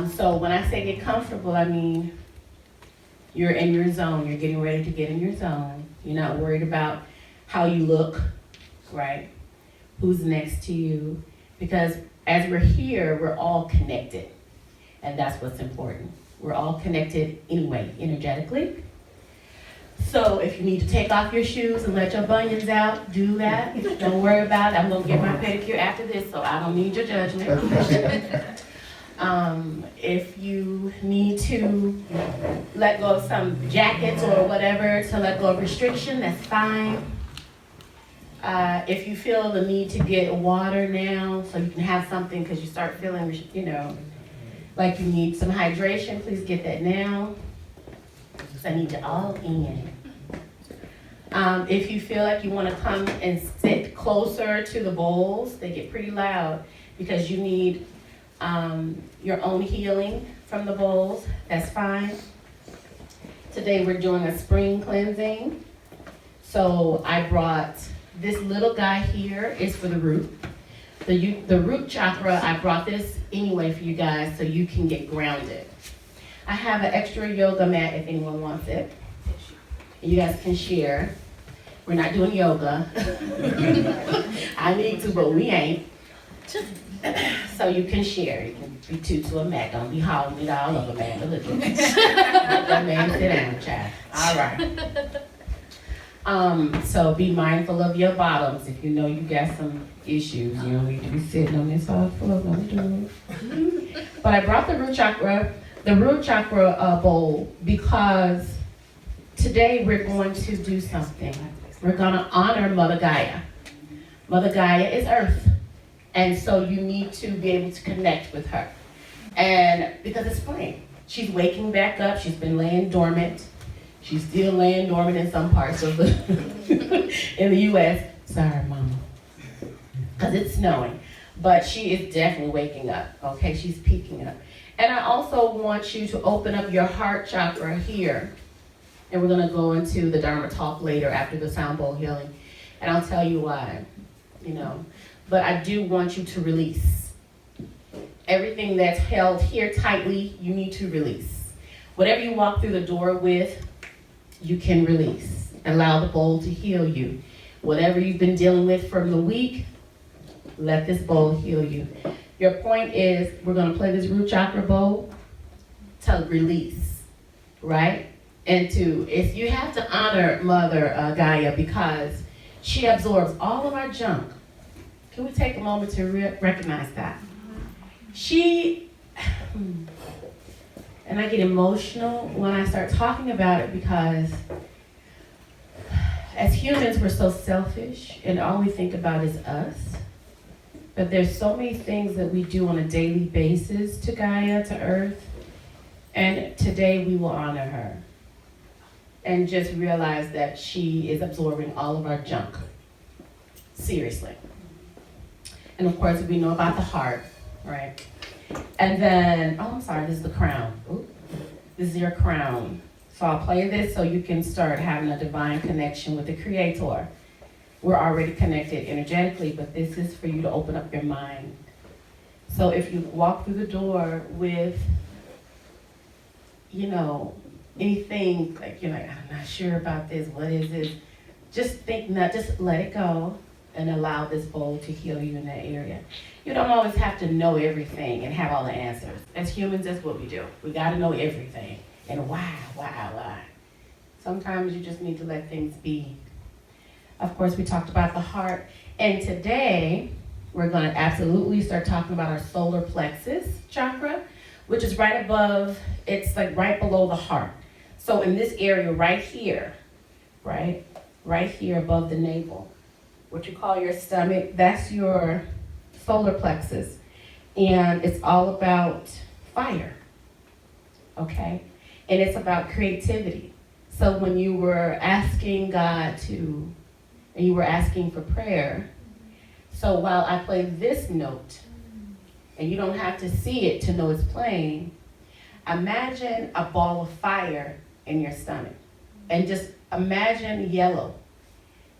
So when I say get comfortable, I mean you're in your zone. You're getting ready to get in your zone. You're not worried about how you look, right? Who's next to you. Because as we're here, we're all connected. And that's what's important. We're all connected anyway, energetically. So if you need to take off your shoes and let your bunions out, do that. Don't worry about it. I'm going to get my pedicure after this, so I don't need your judgment. If you need to let go of some jackets or whatever to let go of restriction, that's fine. If you feel the need to get water now, so you can have something because you start feeling, like you need some hydration, please get that now. Because I need you all in. If you feel like you want to come and sit closer to the bowls, they get pretty loud because you need your own healing from the bowls, that's fine. Today we're doing a spring cleansing. So I brought this little guy here is for the root. The root chakra, I brought this anyway for you guys so you can get grounded. I have an extra yoga mat if anyone wants it. You guys can share. We're not doing yoga. I need to, but we ain't. So you can share. You can be two to a mat. Don't be hauling it all over, man. But look at me. Let that man sit down, child. All right. So be mindful of your bottoms. If you know you got some issues, you don't need to be sitting on this hard floor. Don't do it. But I brought the root chakra bowl because today we're going to do something. We're going to honor Mother Gaia. Mother Gaia is Earth. And so you need to be able to connect with her. And because it's spring, she's waking back up. She's been laying dormant. She's still laying dormant in some parts of the in the U.S. Sorry, Mama. Because it's snowing. But she is definitely waking up, okay? She's peeking up. And I also want you to open up your heart chakra here. And we're going to go into the Dharma talk later after the sound bowl healing. And I'll tell you why, But I do want you to release. Everything that's held here tightly, you need to release. Whatever you walk through the door with, you can release. Allow the bowl to heal you. Whatever you've been dealing with from the week, let this bowl heal you. Your point is, we're going to play this root chakra bowl to release, right? And if you have to honor Mother Gaia because she absorbs all of our junk. Can we take a moment to recognize that? And I get emotional when I start talking about it because as humans, we're so selfish and all we think about is us. But there's so many things that we do on a daily basis to Gaia, to Earth. And today we will honor her. And just realize that she is absorbing all of our junk. Seriously. And of course, we know about the heart, right? And then, I'm sorry, this is the crown. Ooh, this is your crown. So I'll play this so you can start having a divine connection with the Creator. We're already connected energetically, but this is for you to open up your mind. So if you walk through the door with, anything, like you're like, I'm not sure about this, what is this? Just let it go and allow this bowl to heal you in that area. You don't always have to know everything and have all the answers. As humans, that's what we do. We gotta know everything. And why? Sometimes you just need to let things be. Of course, we talked about the heart. And today, we're gonna absolutely start talking about our solar plexus chakra, which is right above, it's like right below the heart. So in this area right here, right here above the navel, what you call your stomach, that's your solar plexus. And it's all about fire, okay? And it's about creativity. So when you were asking God and you were asking for prayer, so while I play this note, and you don't have to see it to know it's playing, imagine a ball of fire in your stomach. And just imagine yellow.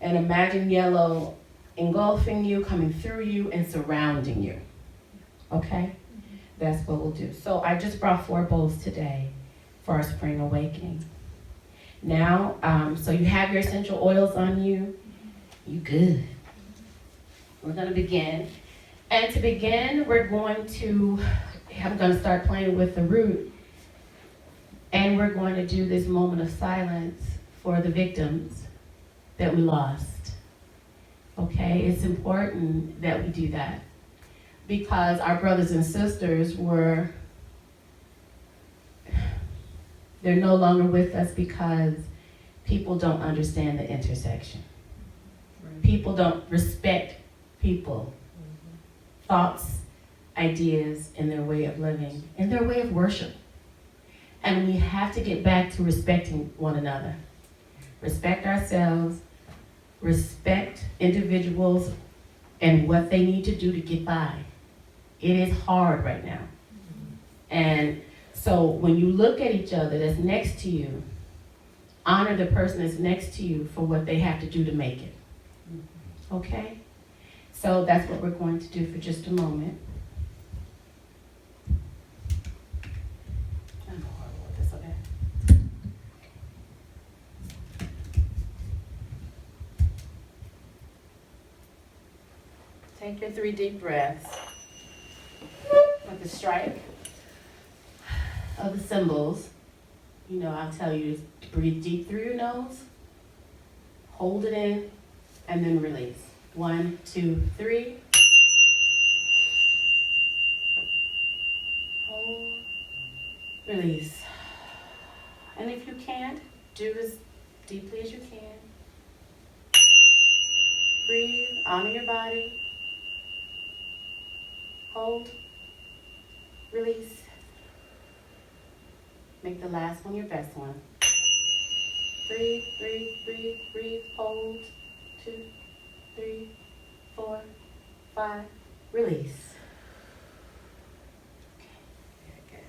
And imagine yellow engulfing you, coming through you, and surrounding you. Okay? that's what we'll do. So I just brought 4 bowls today for our spring awakening. Now, so you have your essential oils on you. You good. We're going to begin. And to begin, I'm going to start playing with the root. And we're going to do this moment of silence for the victims that we lost. Okay? It's important that we do that. Because our brothers and sisters they're no longer with us because people don't understand the intersection. Right. People don't respect people, thoughts, ideas, and their way of living, and their way of worship. And we have to get back to respecting one another. Respect ourselves, respect individuals and what they need to do to get by. It is hard right now. And so when you look at each other that's next to you, honor the person that's next to you for what they have to do to make it. Okay? So that's what we're going to do for just a moment. I'm horrible with this, okay? Take your 3 deep breaths with the strike of the cymbals. You know, I'll tell you to breathe deep through your nose, hold it in, and then release. 1, 2, 3. Hold, release. And if you can't, do as deeply as you can. Breathe, honor your body. Hold, release. Make the last one your best one. Breathe, breathe, breathe, breathe. Hold. 2, 3, 4, 5. Release. Okay, very good.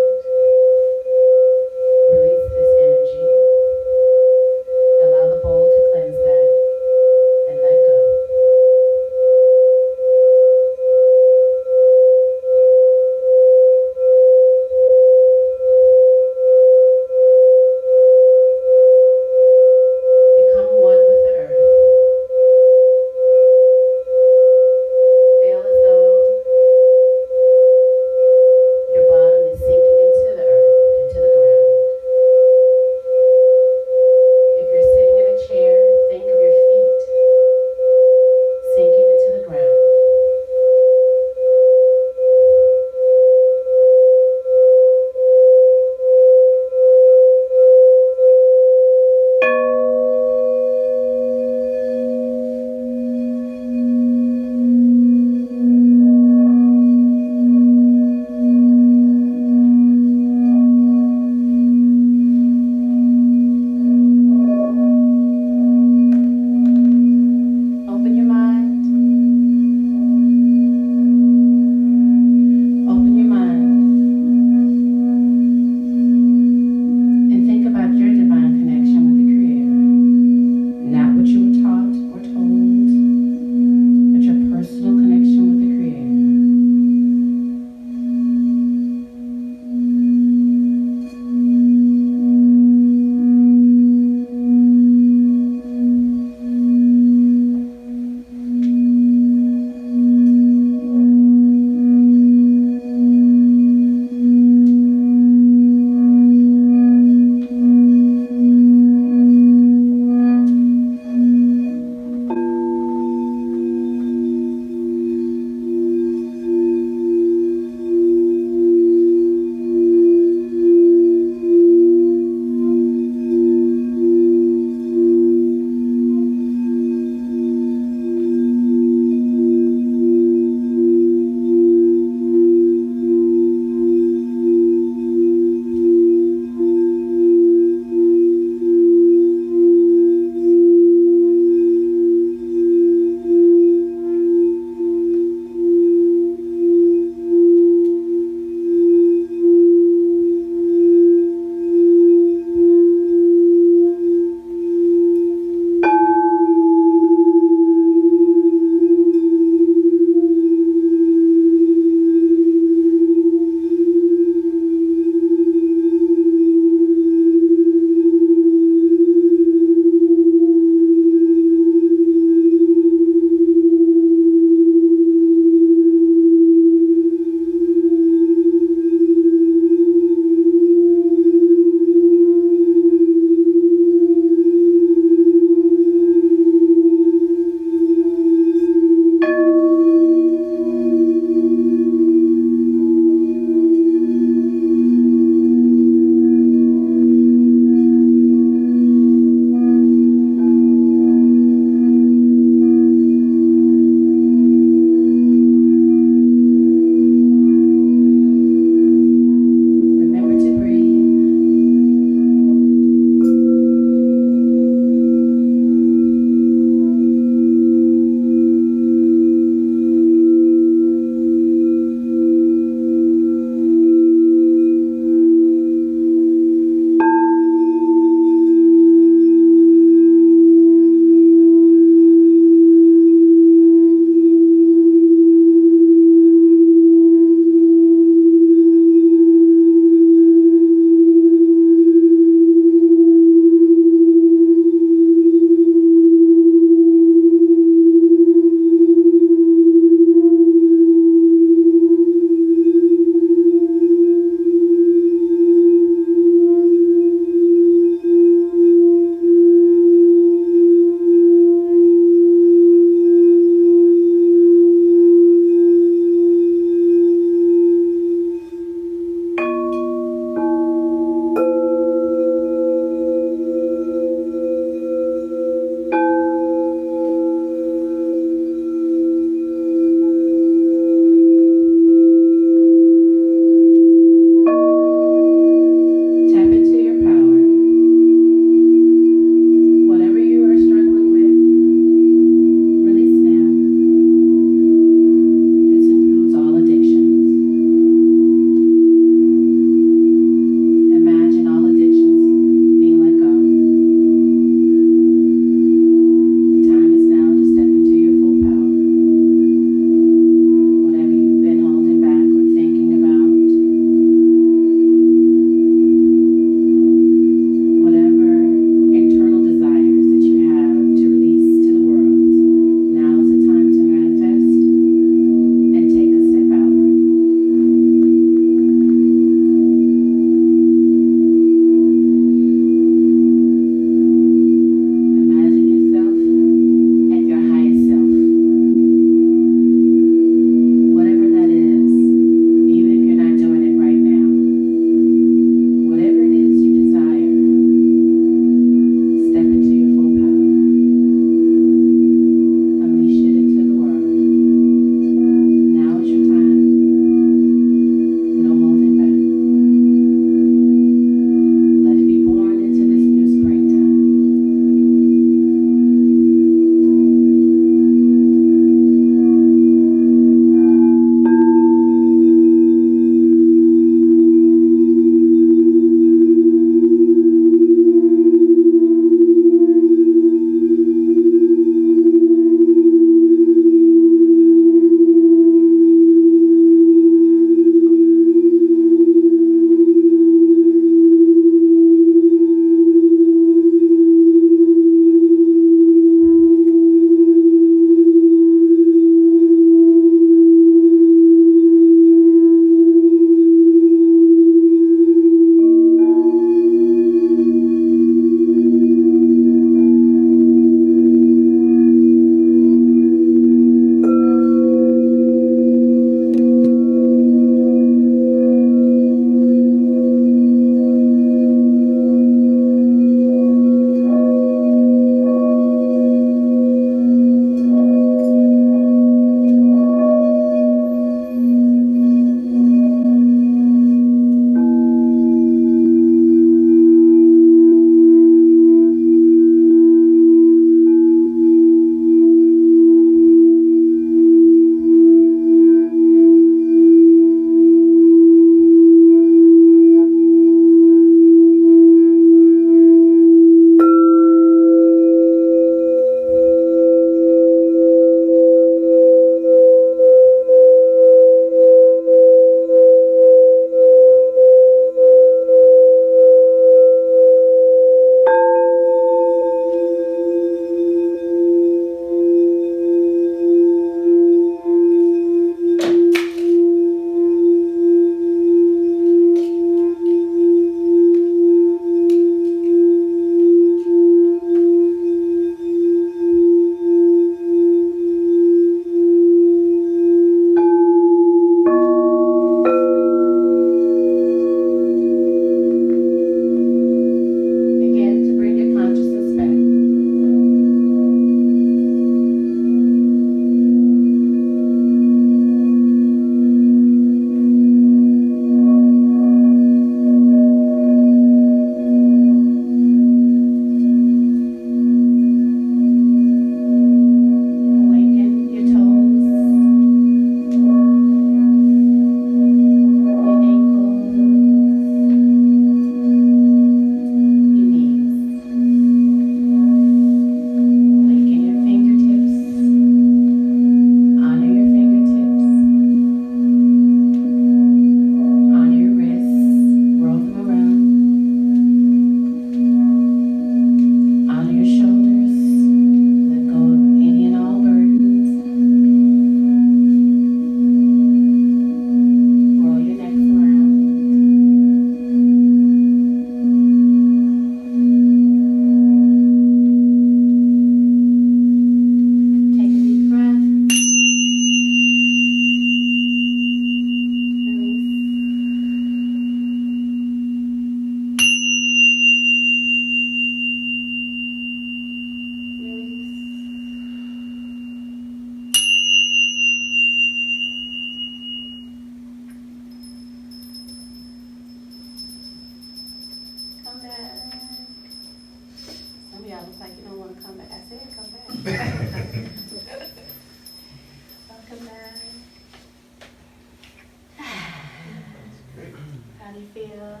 you feel?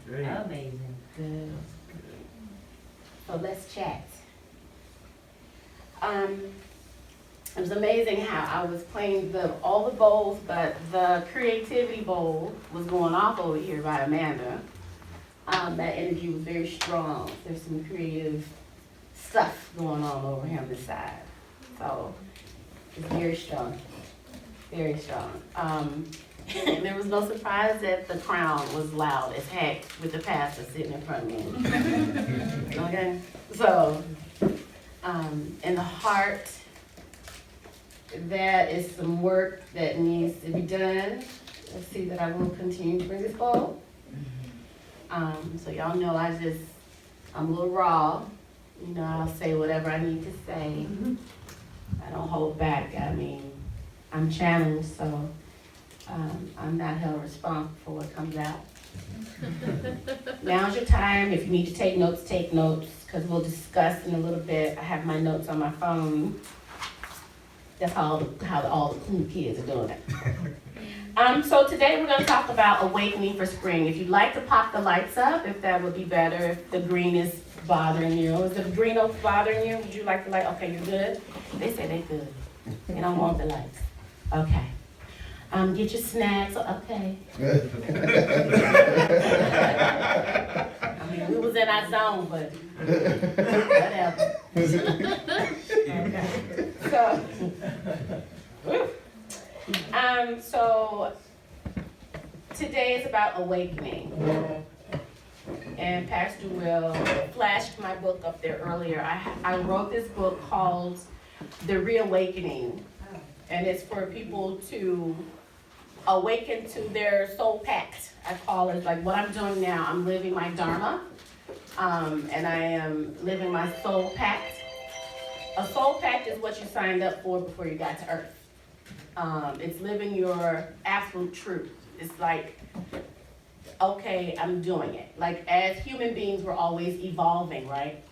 Great. Amazing. Good. So let's chat. It was amazing how I was playing all the bowls, but the creativity bowl was going off over here by Amanda. That energy was very strong. There's some creative stuff going on over here on this side. So it's very strong, very strong. And there was no surprise that the crown was loud as heck with the pastor sitting in front of me. Okay, so in the heart, that is some work that needs to be done. Let's see that I will continue to bring this bowl. So y'all know I'm a little raw. You know, I'll say whatever I need to say. I don't hold back. I mean, I'm channeled, so I'm not held responsible for what comes out. Now's your time. If you need to take notes, because we'll discuss in a little bit. I have my notes on my phone. That's how all the cool kids are doing it. So today we're going to talk about awakening for spring. If you'd like to pop the lights up, if that would be better, if the green is bothering you. Is the green oak bothering you? Would you like the light? Okay, you're good? They say they're good. They don't want the lights. Okay. Get your snacks. Okay. I mean, we was in our zone, but whatever. Okay. So today is about awakening. And Pastor Will flashed my book up there earlier. I wrote this book called The Reawakening. And it's for people to awaken to their soul pact. I call it like what I'm doing now. I'm living my Dharma. And I am living my soul pact. A soul pact is what you signed up for before you got to earth. It's living your absolute truth. It's like, okay, I'm doing it. Like as human beings, we're always evolving, right?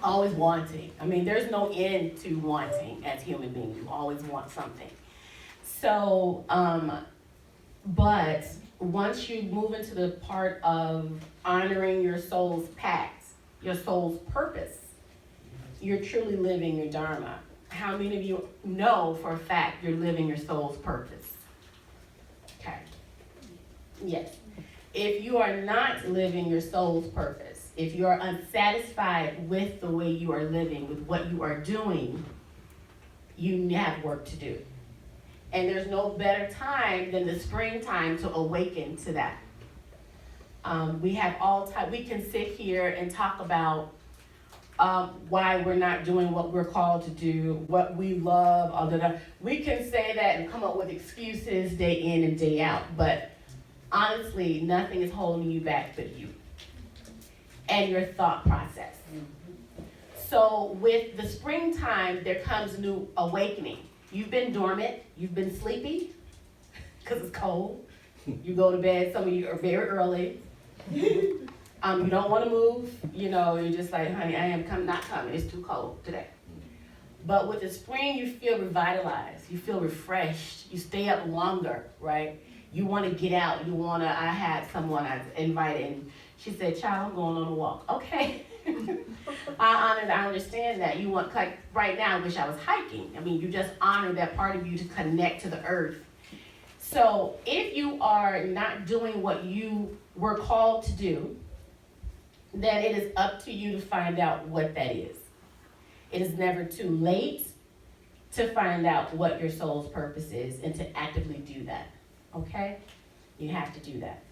Always wanting. I mean, there's no end to wanting as human beings. You always want something. So, but once you move into the part of honoring your soul's pact, your soul's purpose, you're truly living your Dharma. How many of you know for a fact you're living your soul's purpose? Okay. Yes. If you are not living your soul's purpose, if you are unsatisfied with the way you are living, with what you are doing, you have work to do. And there's no better time than the springtime to awaken to that. We have all time. We can sit here and talk about why we're not doing what we're called to do, what we love, all that. We can say that and come up with excuses day in and day out, but honestly, nothing is holding you back but you and your thought process. So with the springtime, there comes new awakening. You've been dormant, you've been sleepy, because it's cold. You go to bed, some of you are very early. You don't want to move, you know, you're just like, honey, I am not coming, it's too cold today. But with the spring, you feel revitalized, you feel refreshed, you stay up longer, right? You want to get out, I had someone I invited, and she said, child, I'm going on a walk. Okay. I understand that. You want, like right now, I wish I was hiking. I mean, you just honor that part of you to connect to the earth. So if you are not doing what you were called to do, then it is up to you to find out what that is. It is never too late to find out what your soul's purpose is and to actively do that, okay? You have to do that.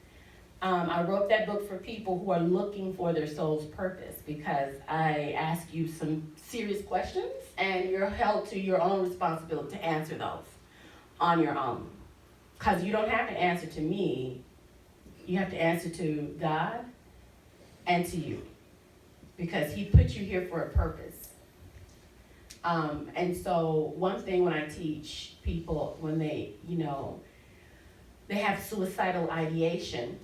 I wrote that book for people who are looking for their soul's purpose because I ask you some serious questions and you're held to your own responsibility to answer those on your own. Because you don't have to answer to me, you have to answer to God and to you because He put you here for a purpose. And so one thing when I teach people when they have suicidal ideation,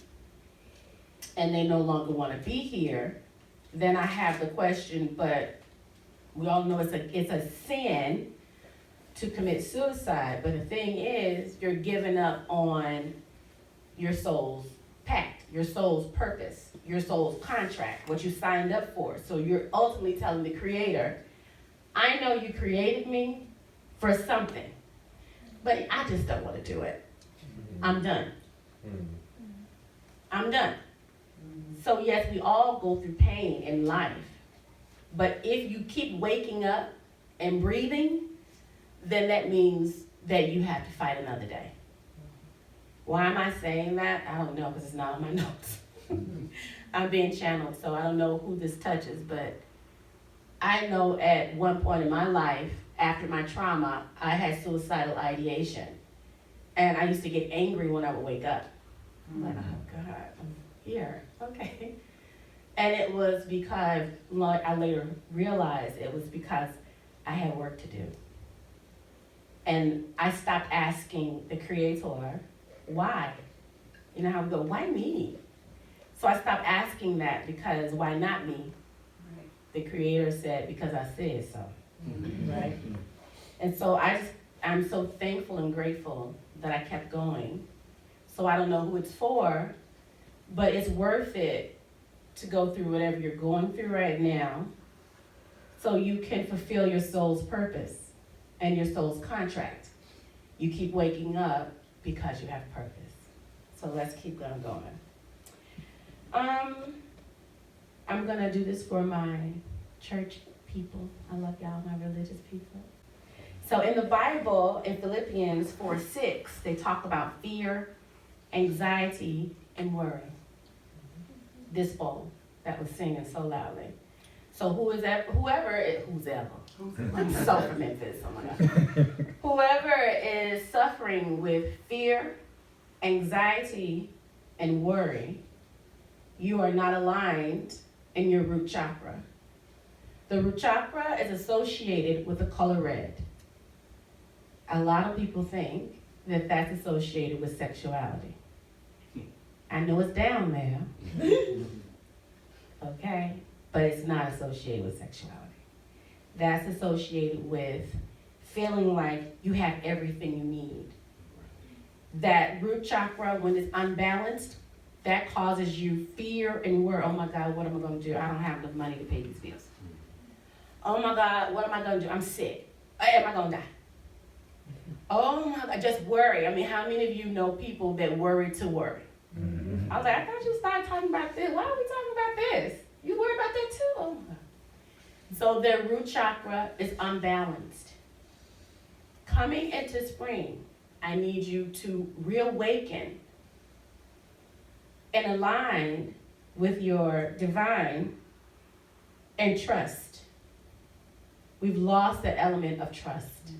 and they no longer want to be here, then I have the question, but we all know it's a sin to commit suicide. But the thing is, you're giving up on your soul's pact, your soul's purpose, your soul's contract, what you signed up for. So you're ultimately telling the Creator, I know you created me for something, but I just don't want to do it. I'm done. I'm done. So yes, we all go through pain in life, but if you keep waking up and breathing, then that means that you have to fight another day. Why am I saying that? I don't know, because it's not on my notes. I'm being channeled, so I don't know who this touches, but I know at one point in my life, after my trauma, I had suicidal ideation. And I used to get angry when I would wake up. I'm like, oh God, I'm here, okay. And it was because, I later realized it was because I had work to do. And I stopped asking the Creator, why? You know how we go, why me? So I stopped asking that because why not me? Right. The Creator said, because I said so, right? And so I'm so thankful and grateful that I kept going. So I don't know who it's for, but it's worth it to go through whatever you're going through right now so you can fulfill your soul's purpose and your soul's contract. You keep waking up because you have purpose. So let's keep going. I'm gonna do this for my church people. I love y'all, my religious people. So in the Bible, in Philippians 4:6, they talk about fear, anxiety, and worry. This bowl that was singing so loudly. So whoever, I'm so from Memphis, oh my God. Whoever is suffering with fear, anxiety, and worry, you are not aligned in your root chakra. The root chakra is associated with the color red. A lot of people think that that's associated with sexuality. I know it's down there, okay, but it's not associated with sexuality. That's associated with feeling like you have everything you need. That root chakra, when it's unbalanced, that causes you fear and worry. Oh my God, what am I going to do? I don't have enough money to pay these bills. Oh my God, what am I going to do? I'm sick. Am I going to die? Oh my God, just worry. I mean, how many of you know people that worry to worry? I was like, I thought you started talking about this. Why are we talking about this? You worry about that too? Oh my God. So their root chakra is unbalanced. Coming into spring, I need you to reawaken and align with your divine and trust. We've lost the element of trust.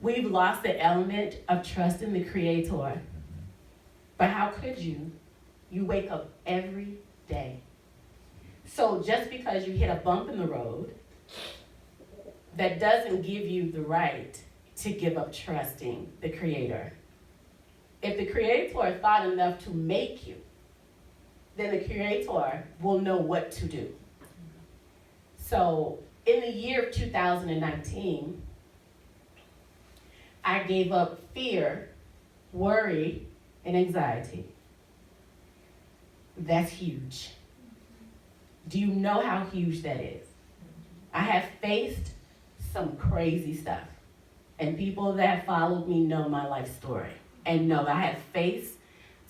We've lost the element of trust in the Creator. But how could you? You wake up every day. So just because you hit a bump in the road, that doesn't give you the right to give up trusting the Creator. If the Creator thought enough to make you, then the Creator will know what to do. So in the year of 2019, I gave up fear, worry, and anxiety. That's huge. Do you know how huge that is? I have faced some crazy stuff. And people that followed me know my life story. And know I have faced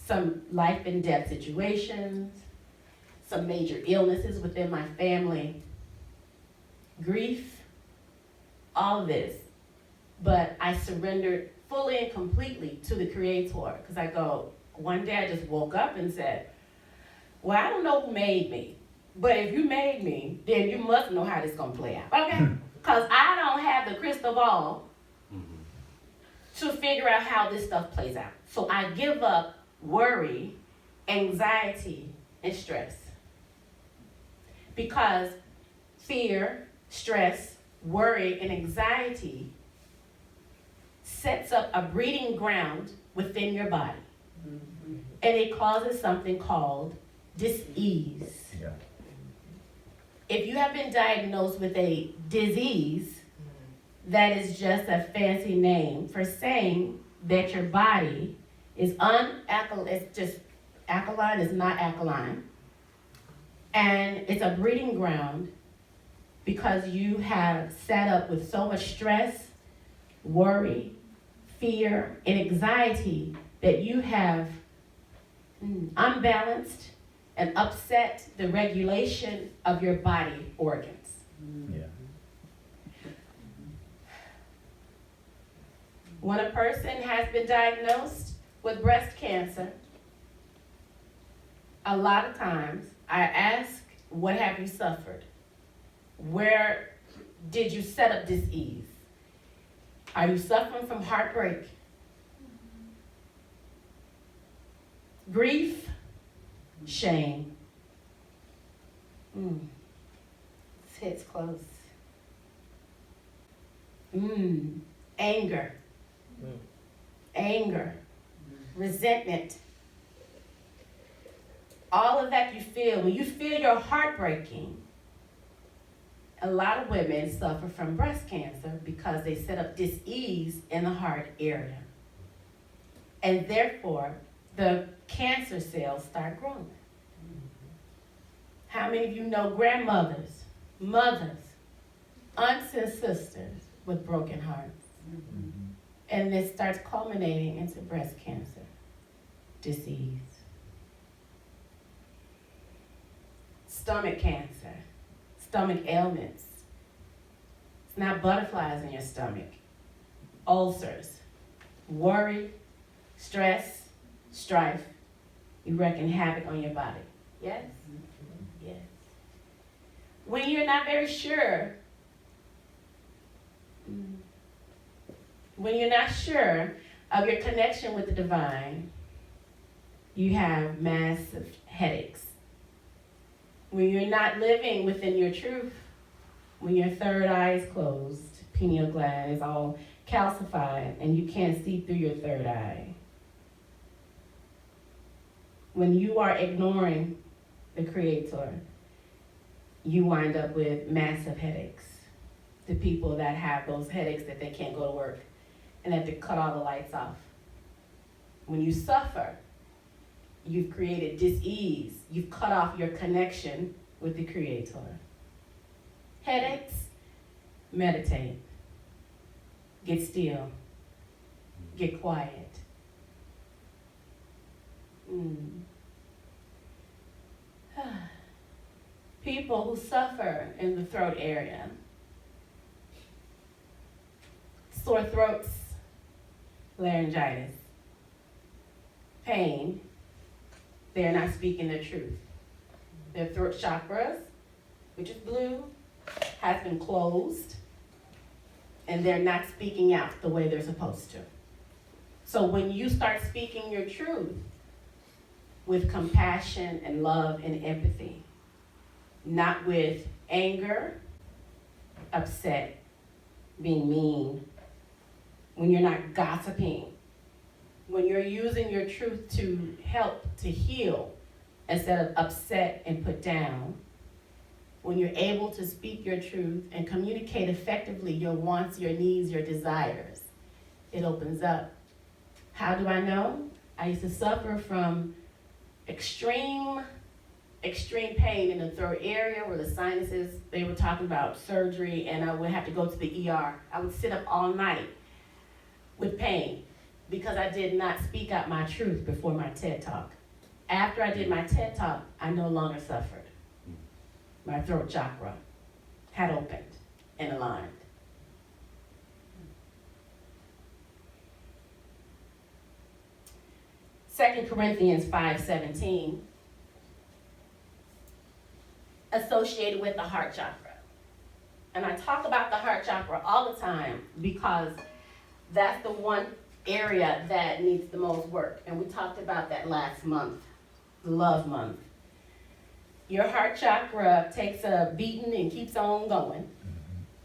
some life and death situations, some major illnesses within my family, grief, all of this. But I surrendered fully and completely to the Creator. Because I go, one day I just woke up and said, well, I don't know who made me. But if you made me, then you must know how this is going to play out. Okay? Because I don't have the crystal ball to figure out how this stuff plays out. So I give up worry, anxiety, and stress. Because fear, stress, worry, and anxiety sets up a breeding ground within your body. And it causes something called dis-ease. Yeah. If you have been diagnosed with a disease, that is just a fancy name for saying that your body is it's just alkaline is not alkaline. And it's a breeding ground because you have sat up with so much stress, worry, fear, and anxiety that you have unbalanced and upset the regulation of your body organs. Yeah. When a person has been diagnosed with breast cancer, a lot of times I ask, what have you suffered? Where did you set up dis-ease? Are you suffering from heartbreak? Grief? Shame? This hits close. Anger? Anger? Resentment? All of that you feel, when you feel your heart breaking, a lot of women suffer from breast cancer because they set up dis-ease in the heart area. And therefore, the cancer cells start growing. How many of you know grandmothers, mothers, aunts and sisters with broken hearts? And this starts culminating into breast cancer, disease. Stomach cancer, stomach ailments. It's not butterflies in your stomach. Ulcers, worry, stress, strife, you wreaking havoc on your body. Yes? Yes. When you're not very sure, when you're not sure of your connection with the divine, you have massive headaches. When you're not living within your truth, when your third eye is closed, pineal gland is all calcified and you can't see through your third eye. When you are ignoring the Creator, you wind up with massive headaches. The people that have those headaches that they can't go to work and have to cut all the lights off. When you suffer, you've created dis-ease. You've cut off your connection with the Creator. Headaches, meditate. Get still. Get quiet. People who suffer in the throat area, sore throats, laryngitis, pain, they're not speaking the truth. Their throat chakras, which is blue, has been closed, and they're not speaking out the way they're supposed to. So when you start speaking your truth with compassion and love and empathy, not with anger, upset, being mean, when you're not gossiping, when you're using your truth to help to heal instead of upset and put down, when you're able to speak your truth and communicate effectively your wants, your needs, your desires, it opens up. How do I know? I used to suffer from extreme pain in the throat area where the sinuses, they were talking about surgery, and I would have to go to the ER. I would sit up all night with pain because I did not speak out my truth before my TED Talk. After I did my TED Talk, I no longer suffered. My throat chakra had opened and aligned. Second Corinthians 5:17, associated with the heart chakra. And I talk about the heart chakra all the time because that's the one area that needs the most work. And we talked about that last month, the love month. Your heart chakra takes a beating and keeps on going.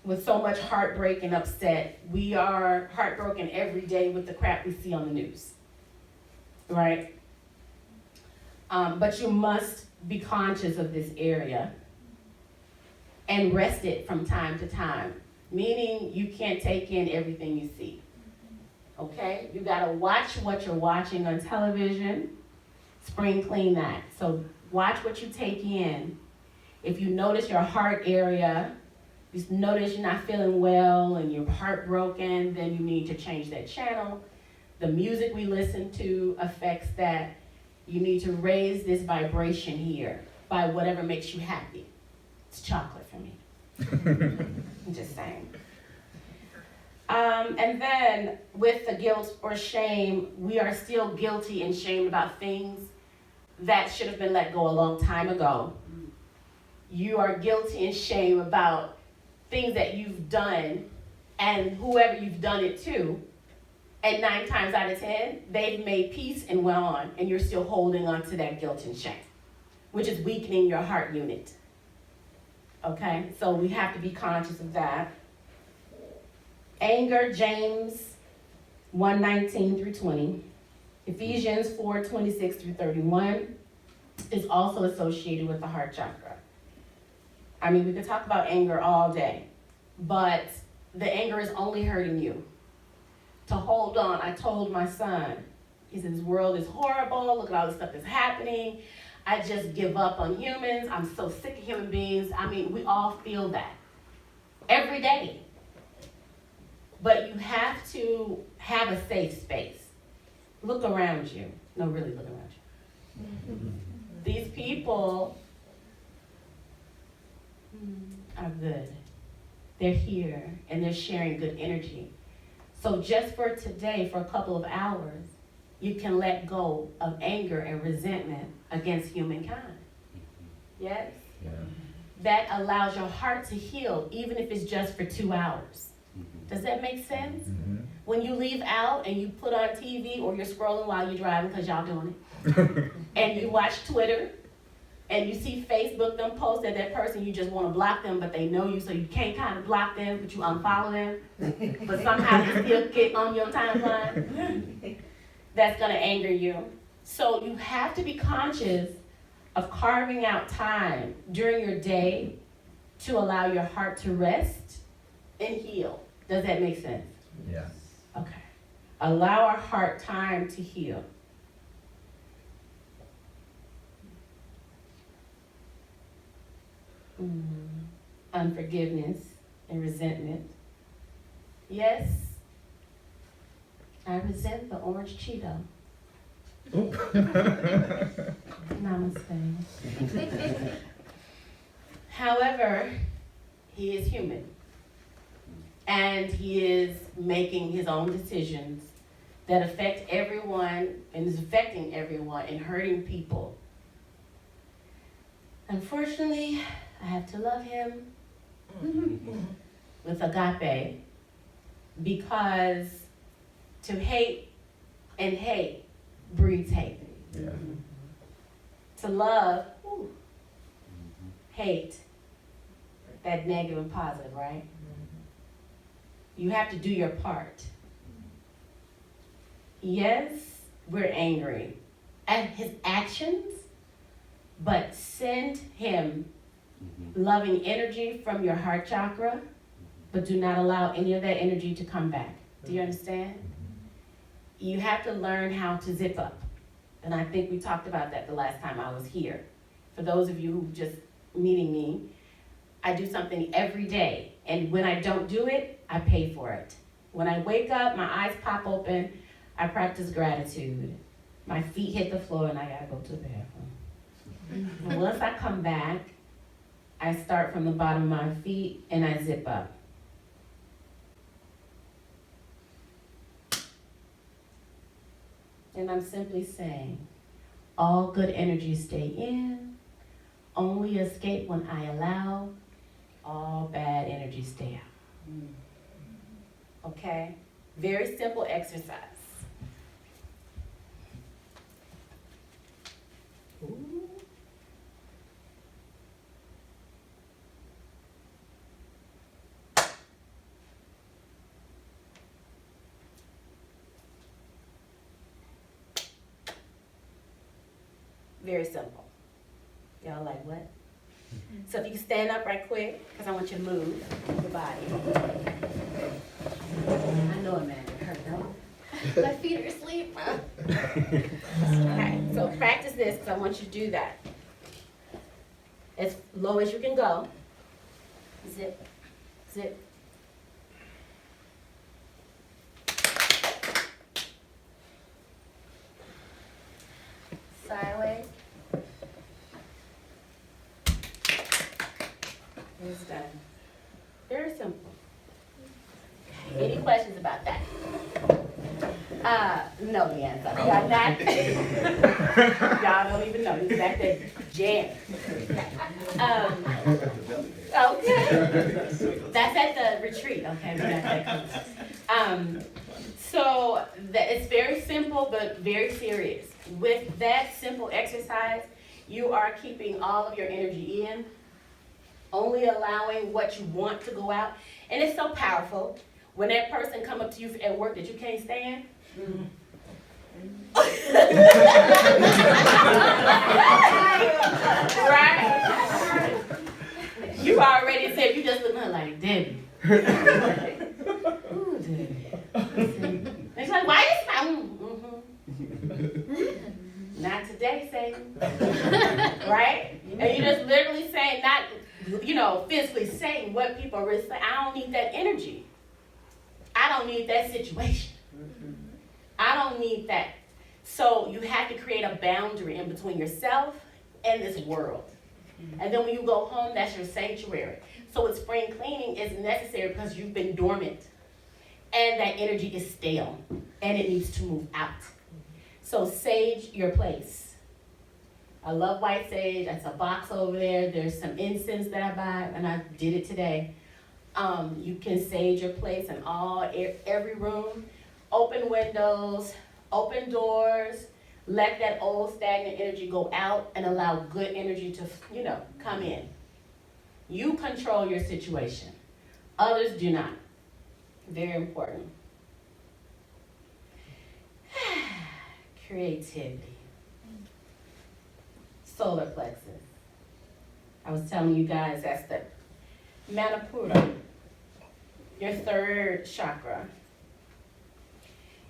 With so much heartbreak and upset, we are heartbroken every day with the crap we see on the news, right? But you must be conscious of this area and rest it from time to time, meaning you can't take in everything you see, okay? You gotta watch what you're watching on television. Spring clean that. So watch what you take in. If you notice your heart area, you notice you're not feeling well and you're heartbroken, then you need to change that channel. The music we listen to affects that. You need to raise this vibration here by whatever makes you happy. It's chocolate for me. I'm just saying. And then with the guilt or shame, we are still guilty and shamed about things that should have been let go a long time ago. You are guilty and shame about things that you've done and whoever you've done it to, and 9 times out of 10, they've made peace and went on, and you're still holding on to that guilt and shame, which is weakening your heart unit. Okay, so we have to be conscious of that. Anger, James 1:19 through 20. Ephesians 4:26 through 31 is also associated with the heart chakra. I mean, we could talk about anger all day, but the anger is only hurting you. To hold on, I told my son, he said, this world is horrible, look at all the stuff that's happening. I just give up on humans. I'm so sick of human beings. I mean, we all feel that every day. But you have to have a safe space. Look around you. No, really look around you. These people are good. They're here and they're sharing good energy. So just for today, for a couple of hours, you can let go of anger and resentment against humankind. Yes? Yeah. That allows your heart to heal, even if it's just for 2 hours. Does that make sense? Mm-hmm. When you leave out and you put on TV or you're scrolling while you're driving, because y'all doing it, and you watch Twitter, and you see Facebook, them post that person, you just want to block them, but they know you, so you can't kind of block them, but you unfollow them, but somehow they still get on your timeline. That's going to anger you. So you have to be conscious of carving out time during your day to allow your heart to rest and heal. Does that make sense? Yeah. Okay. Allow our heart time to heal. Unforgiveness and resentment. Yes, I resent the orange Cheeto. Namaste. However, he is human. And he is making his own decisions that affect everyone and is affecting everyone and hurting people. Unfortunately, I have to love him with agape, because to hate and hate breeds hate. Yeah. To love, hate, that negative and positive, right? You have to do your part. Yes, we're angry at his actions, but send him loving energy from your heart chakra, but do not allow any of that energy to come back. Do you understand? You have to learn how to zip up. And I think we talked about that the last time I was here. For those of you who just meeting me, I do something every day. And when I don't do it, I pay for it. When I wake up, my eyes pop open, I practice gratitude. My feet hit the floor and I gotta go to the bathroom. And once I come back, I start from the bottom of my feet and I zip up. And I'm simply saying, all good energies stay in, only escape when I allow, all bad energies stay out. Okay? Very simple exercise. Ooh. Very simple. Y'all like what? So if you can stand up right quick, because I want you to move your body. I know a man that hurt, no? My feet are asleep. Okay, so practice this because I want you to do that. As low as you can go. Zip, zip. Sideways. It's done. Very simple. Any questions about that? No, Leanne. Y'all not. Y'all don't even know. He's back there jamming. Okay. That's at the retreat. Okay, we're not that close. So it's very simple, but very serious. With that simple exercise, you are keeping all of your energy in, only allowing what you want to go out. And it's so powerful. When that person come up to you at work that you can't stand, right? You already said, you just look at her like, Debbie. Ooh, Debbie. And she's like, why you smile? Not today, Satan. Right? And you're just literally saying, not, physically saying what people are really saying. I don't need that energy. I don't need that situation. I don't need that. So you have to create a boundary in between yourself and this world. And then when you go home, that's your sanctuary. So with spring cleaning is necessary because you've been dormant. And that energy is stale. And it needs to move out. So sage your place. I love white sage. That's a box over there. There's some incense that I buy, and I did it today. You can sage your place in every room. Open windows, open doors. Let that old stagnant energy go out and allow good energy to, come in. You control your situation. Others do not. Very important. Creativity. Solar plexus. I was telling you guys that's the Manipura, your third chakra.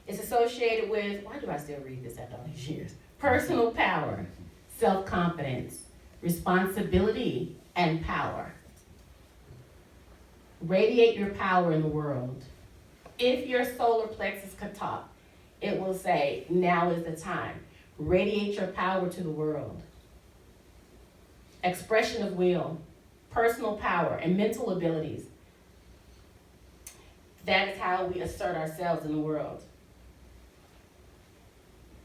It's associated with, why do I still read this after all these years? Personal power, self-confidence, responsibility, and power. Radiate your power in the world. If your solar plexus could talk, it will say, now is the time. Radiate your power to the world. Expression of will, personal power, and mental abilities. That is how we assert ourselves in the world.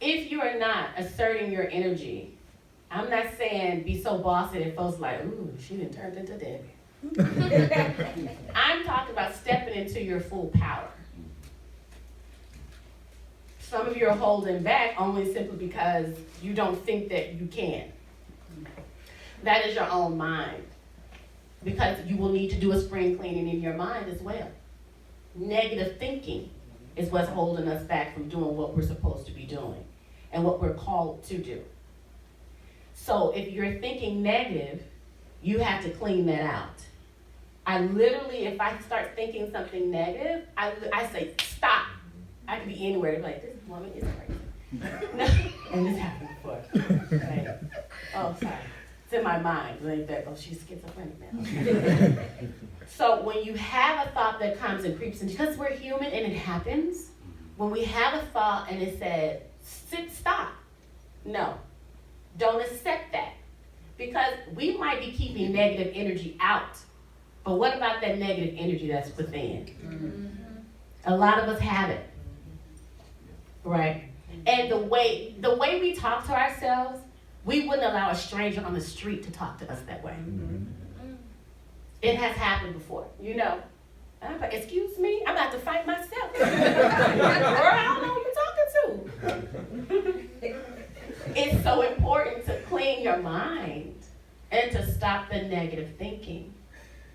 If you are not asserting your energy, I'm not saying be so bossy that folks like, ooh, she done turned into Debbie. I'm talking about stepping into your full power. Some of you are holding back only simply because you don't think that you can. That is your own mind. Because you will need to do a spring cleaning in your mind as well. Negative thinking is what's holding us back from doing what we're supposed to be doing and what we're called to do. So if you're thinking negative, you have to clean that out. I literally, if I start thinking something negative, I say, stop. I could be anywhere, like, this woman is crazy. And this happened before. Right? Oh, sorry. It's in my mind. Like that, oh, she's schizophrenic now. So when you have a thought that comes and creeps in, because we're human and it happens, when we have a thought and it said, stop. No, don't accept that. Because we might be keeping negative energy out. But what about that negative energy that's within? Mm-hmm. A lot of us have it. Right? And the way we talk to ourselves, we wouldn't allow a stranger on the street to talk to us that way. Mm-hmm. It has happened before, I'm like, excuse me? I'm about to fight myself. Girl, I don't know who you're talking to. It's so important to clean your mind and to stop the negative thinking.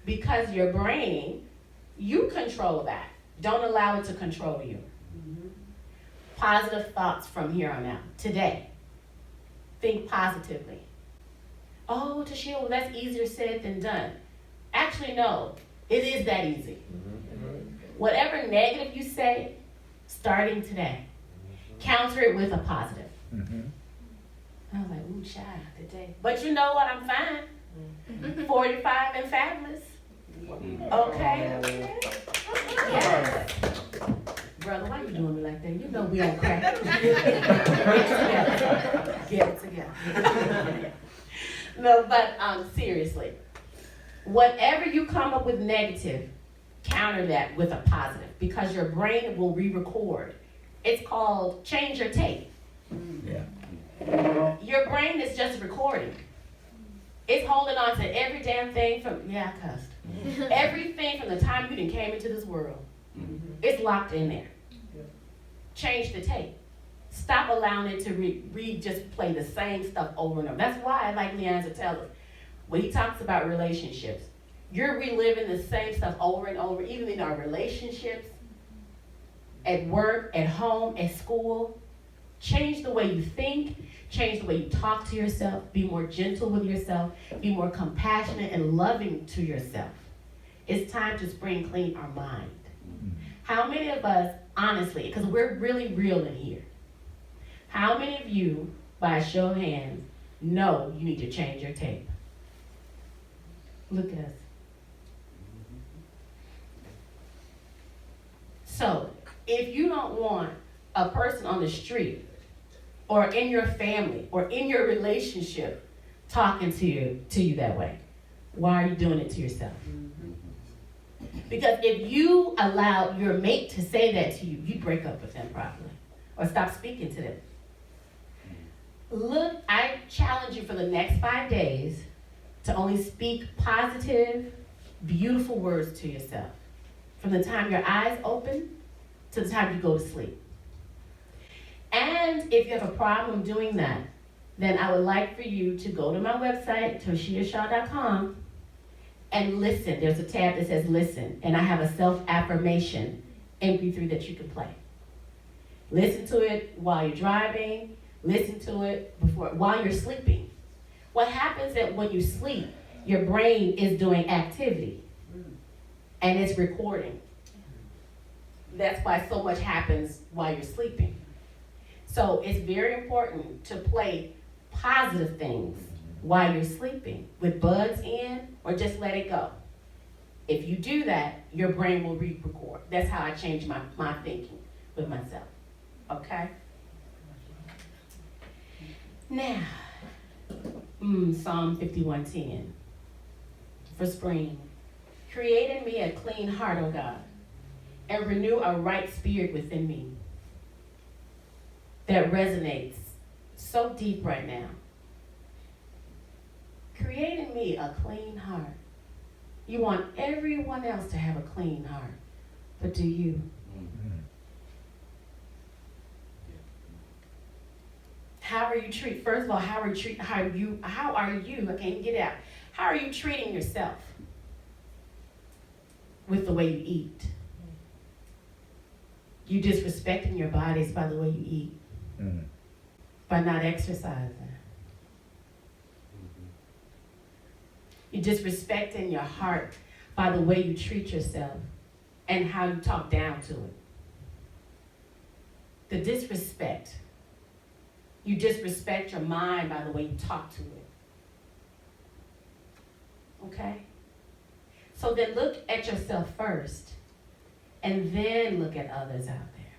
Because your brain, you control that. Don't allow it to control you. Mm-hmm. Positive thoughts from here on out. Today. Think positively. Oh, Toshia, well, that's easier said than done. Actually, no. It is that easy. Mm-hmm. Whatever negative you say, starting today. Counter it with a positive. Mm-hmm. I was like, ooh, child, today. But you know what? I'm fine. 45 and fabulous. Okay. Yes. Brother, why you doing me like that? You know we don't crack. Get it together. No, but seriously, whatever you come up with negative, counter that with a positive, because your brain will re-record. It's called change your tape. Yeah. Your brain is just recording. It's holding on to every damn thing from, I cussed. Everything from the time you done came into this world. It's locked in there. Change the tape. Stop allowing it to just play the same stuff over and over. That's why I like Leandra tells us, when he talks about relationships, you're reliving the same stuff over and over, even in our relationships, at work, at home, at school. Change the way you think, change the way you talk to yourself, be more gentle with yourself, be more compassionate and loving to yourself. It's time to spring clean our mind. How many of us, honestly, because we're really real in here, how many of you, by a show of hands, know you need to change your tape? Look at us. So, if you don't want a person on the street or in your family or in your relationship talking to you that way, why are you doing it to yourself? Because if you allow your mate to say that to you, you break up with them probably or stop speaking to them. Look, I challenge you for the next 5 days to only speak positive, beautiful words to yourself from the time your eyes open to the time you go to sleep. And if you have a problem doing that, then I would like for you to go to my website, ToshiaShaw.com, and listen. There's a tab that says listen, and I have a self-affirmation MP3 that you can play. Listen to it while you're driving, listen to it while you're sleeping. What happens is that when you sleep, your brain is doing activity, and it's recording. That's why so much happens while you're sleeping. So it's very important to play positive things while you're sleeping with buds in or just let it go. If you do that, your brain will re-record. That's how I change my thinking with myself. Okay? Now, Psalm 51:10 for spring. Create in me a clean heart, O God, and renew a right spirit within me. That resonates so deep right now. Create in me a clean heart. You want everyone else to have a clean heart, but do you? How are you treating? First of all, how are you? I can't get it out. How are you treating yourself with the way you eat? You disrespecting your bodies by the way you eat, by not exercising. You're disrespecting your heart by the way you treat yourself and how you talk down to it. The disrespect. You disrespect your mind by the way you talk to it. Okay? So then look at yourself first and then look at others out there.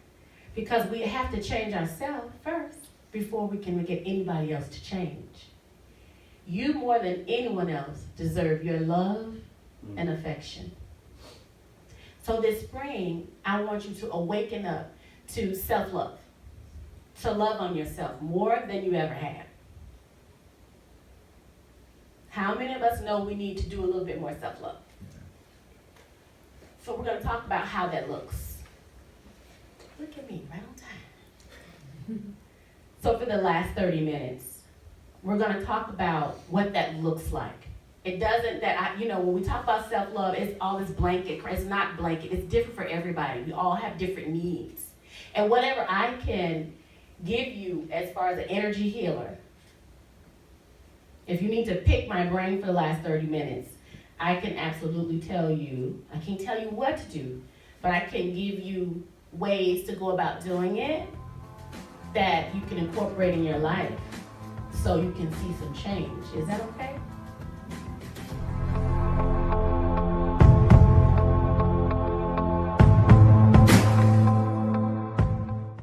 Because we have to change ourselves first before we can get anybody else to change. You more than anyone else deserve your love and affection. So this spring, I want you to awaken up to self-love. To love on yourself more than you ever have. How many of us know we need to do a little bit more self-love? So we're going to talk about how that looks. Look at me, right on time. So for the last 30 minutes, we're going to talk about what that looks like. It doesn't, when we talk about self-love, it's all this blanket. It's not blanket. It's different for everybody. We all have different needs. And whatever I can give you as far as an energy healer, if you need to pick my brain for the last 30 minutes, I can absolutely tell you, I can't tell you what to do, but I can give you ways to go about doing it that you can incorporate in your life so you can see some change. Is that okay?